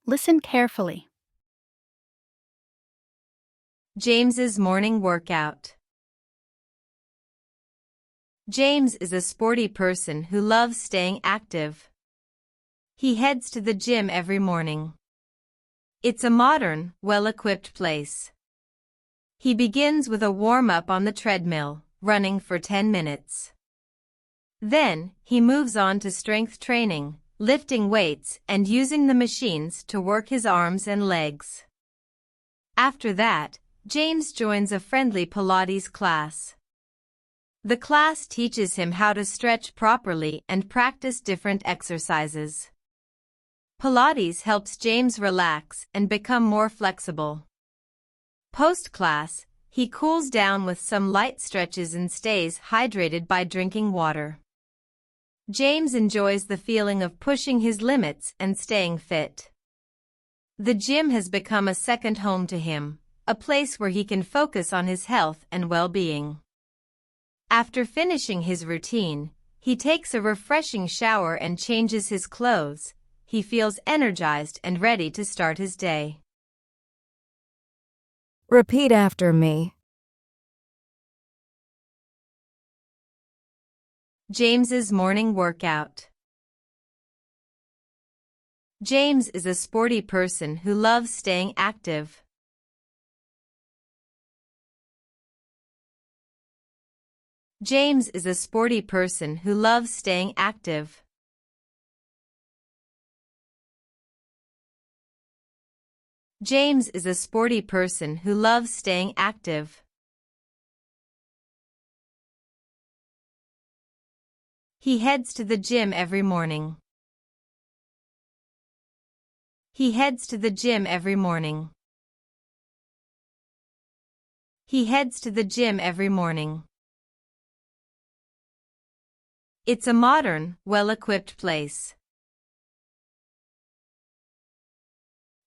Listen carefully. James's morning workout. James is a sporty person who loves staying active. He heads to the gym every morning. It's a modern, well-equipped place. He begins with a warm-up on the treadmill, running for 10 minutes. Then, he moves on to strength training, lifting weights and using the machines to work his arms and legs. After that, James joins a friendly Pilates class. The class teaches him how to stretch properly and practice different exercises. Pilates helps James relax and become more flexible. Post-class, he cools down with some light stretches and stays hydrated by drinking water. James enjoys the feeling of pushing his limits and staying fit. The gym has become a second home to him, a place where he can focus on his health and well-being. After finishing his routine, he takes a refreshing shower and changes his clothes. He feels energized and ready to start his day. Repeat after me. James's morning workout. James is a sporty person who loves staying active. James is a sporty person who loves staying active. James is a sporty person who loves staying active. He heads to the gym every morning. He heads to the gym every morning. He heads to the gym every morning. It's a modern, well-equipped place.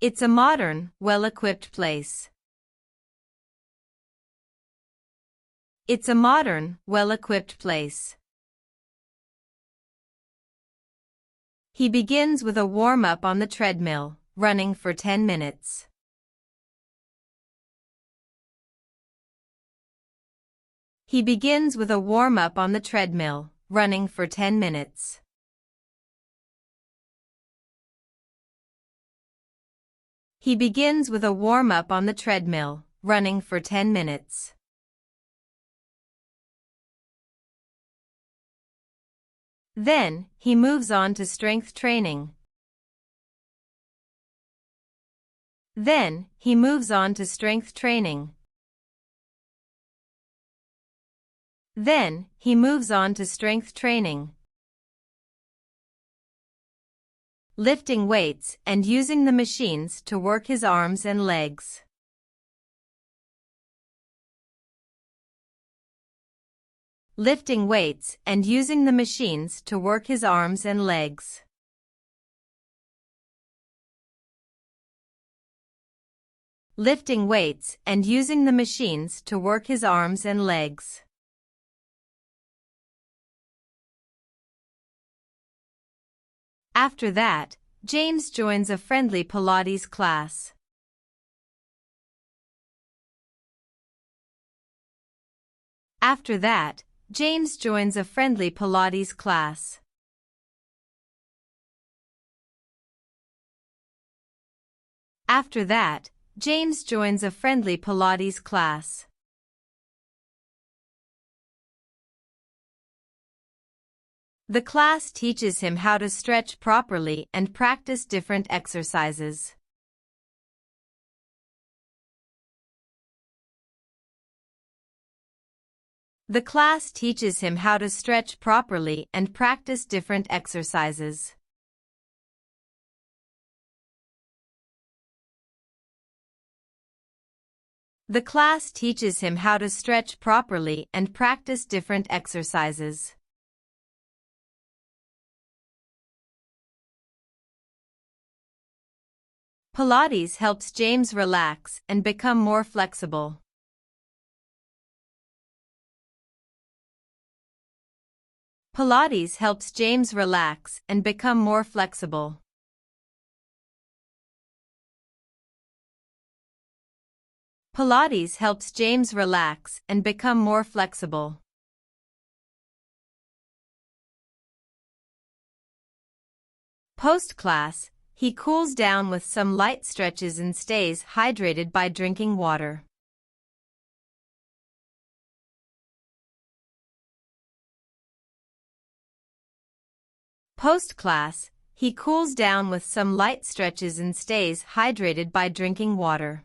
It's a modern, well-equipped place. It's a modern, well-equipped place. He begins with a warm-up on the treadmill, running for 10 minutes. He begins with a warm-up on the treadmill, running for 10 minutes. He begins with a warm-up on the treadmill, running for 10 minutes. Then, he moves on to strength training. Then, he moves on to strength training. Then, he moves on to strength training. Lifting weights and using the machines to work his arms and legs. Lifting weights and using the machines to work his arms and legs. Lifting weights and using the machines to work his arms and legs. After that, James joins a friendly Pilates class. After that, James joins a friendly Pilates class. After that, James joins a friendly Pilates class. The class teaches him how to stretch properly and practice different exercises. The class teaches him how to stretch properly and practice different exercises. The class teaches him how to stretch properly and practice different exercises. Pilates helps James relax and become more flexible. Pilates helps James relax and become more flexible. Pilates helps James relax and become more flexible. Post-class, he cools down with some light stretches and stays hydrated by drinking water. Post-class, he cools down with some light stretches and stays hydrated by drinking water.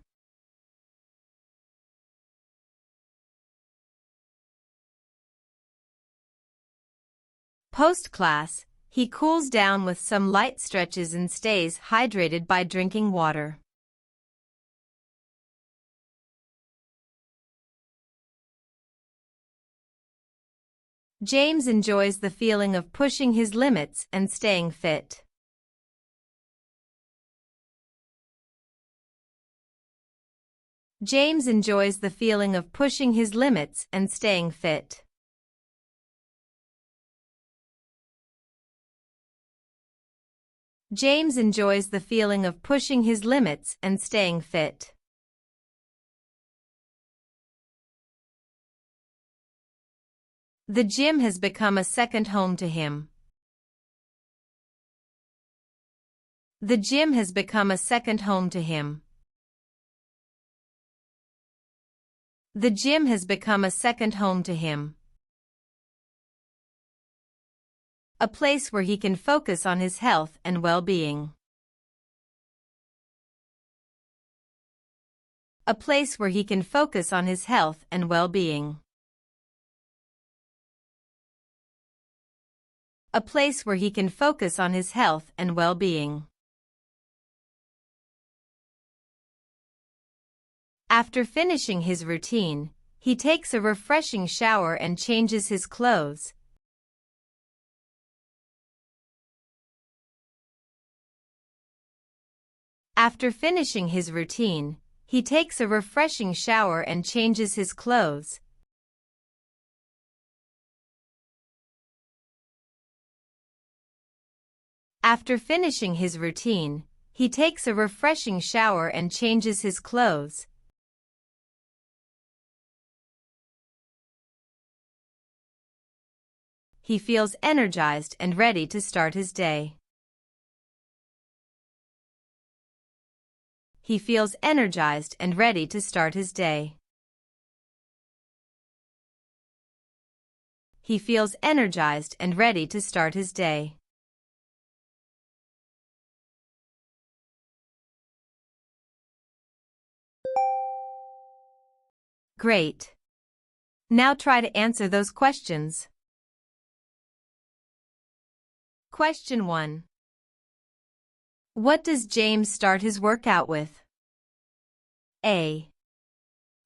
Post-class, he cools down with some light stretches and stays hydrated by drinking water. James enjoys the feeling of pushing his limits and staying fit. James enjoys the feeling of pushing his limits and staying fit. James enjoys the feeling of pushing his limits and staying fit. The gym has become a second home to him. The gym has become a second home to him. The gym has become a second home to him. A place where he can focus on his health and well-being. A place where he can focus on his health and well-being. A place where he can focus on his health and well-being. After finishing his routine, he takes a refreshing shower and changes his clothes. After finishing his routine, he takes a refreshing shower and changes his clothes. After finishing his routine, he takes a refreshing shower and changes his clothes. He feels energized and ready to start his day. He feels energized and ready to start his day. He feels energized and ready to start his day. Great. Now try to answer those questions. Question 1. What does James start his workout with? A.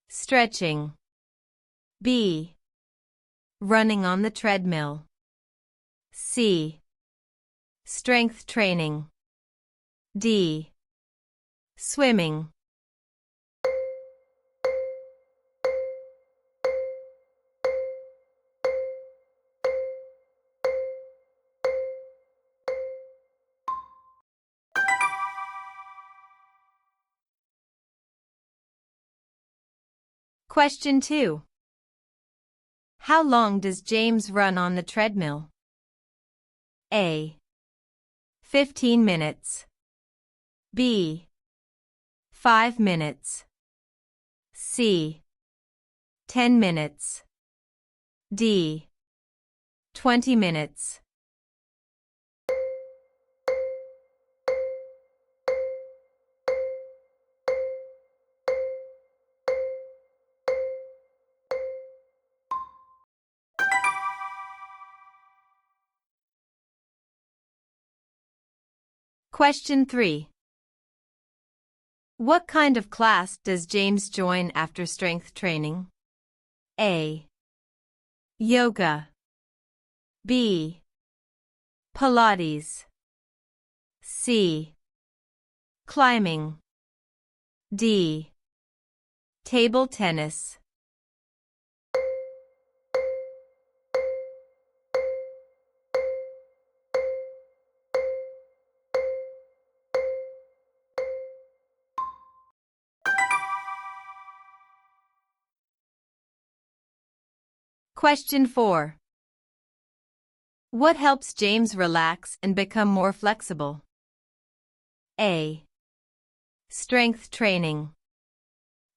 Stretching. B. Running on the treadmill. C. Strength training. D. Swimming. Question 2. How long does James run on the treadmill? A. 15 minutes. B. 5 minutes. C. 10 minutes. D. 20 minutes. Question 3. What kind of class does James join after strength training? A. Yoga. B. Pilates. C. Climbing. D. Table tennis. Question 4. What helps James relax and become more flexible? A. Strength training.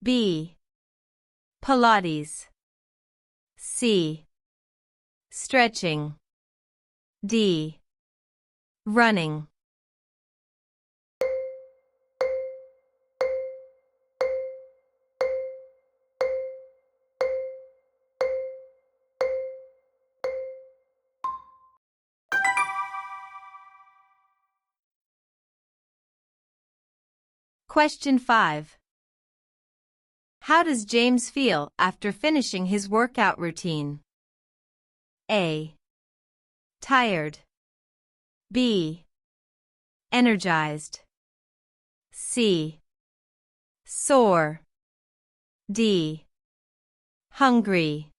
B. Pilates. C. Stretching. D. Running. Question 5. How does James feel after finishing his workout routine? A. Tired. B. Energized. C. Sore. D. Hungry.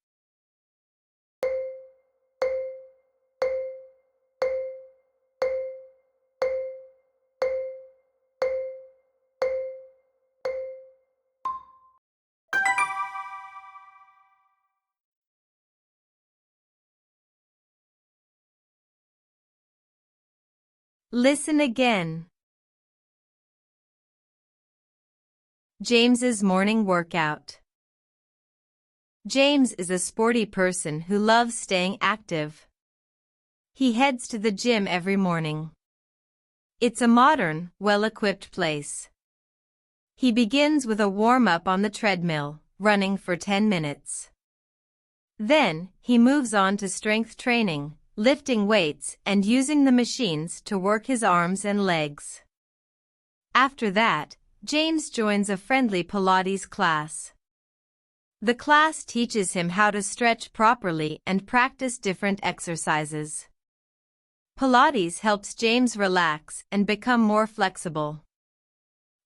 Listen again. James's morning workout. James is a sporty person who loves staying active. He heads to the gym every morning. It's a modern, well-equipped place. He begins with a warm-up on the treadmill, running for 10 minutes. Then, he moves on to strength training, lifting weights and using the machines to work his arms and legs. After that, James joins a friendly Pilates class. The class teaches him how to stretch properly and practice different exercises. Pilates helps James relax and become more flexible.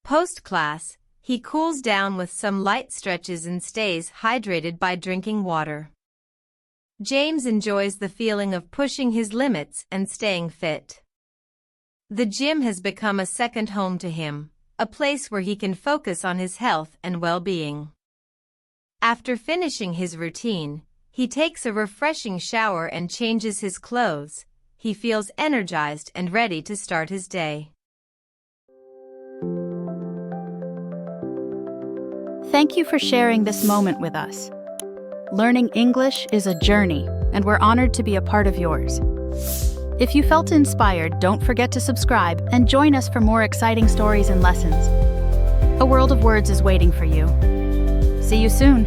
Post-class, he cools down with some light stretches and stays hydrated by drinking water. James enjoys the feeling of pushing his limits and staying fit. The gym has become a second home to him, a place where he can focus on his health and well-being. After finishing his routine, he takes a refreshing shower and changes his clothes. He feels energized and ready to start his day. Thank you for sharing this moment with us. Learning English is a journey, and we're honored to be a part of yours. If you felt inspired, don't forget to subscribe and join us for more exciting stories and lessons. A world of words is waiting for you. See you soon.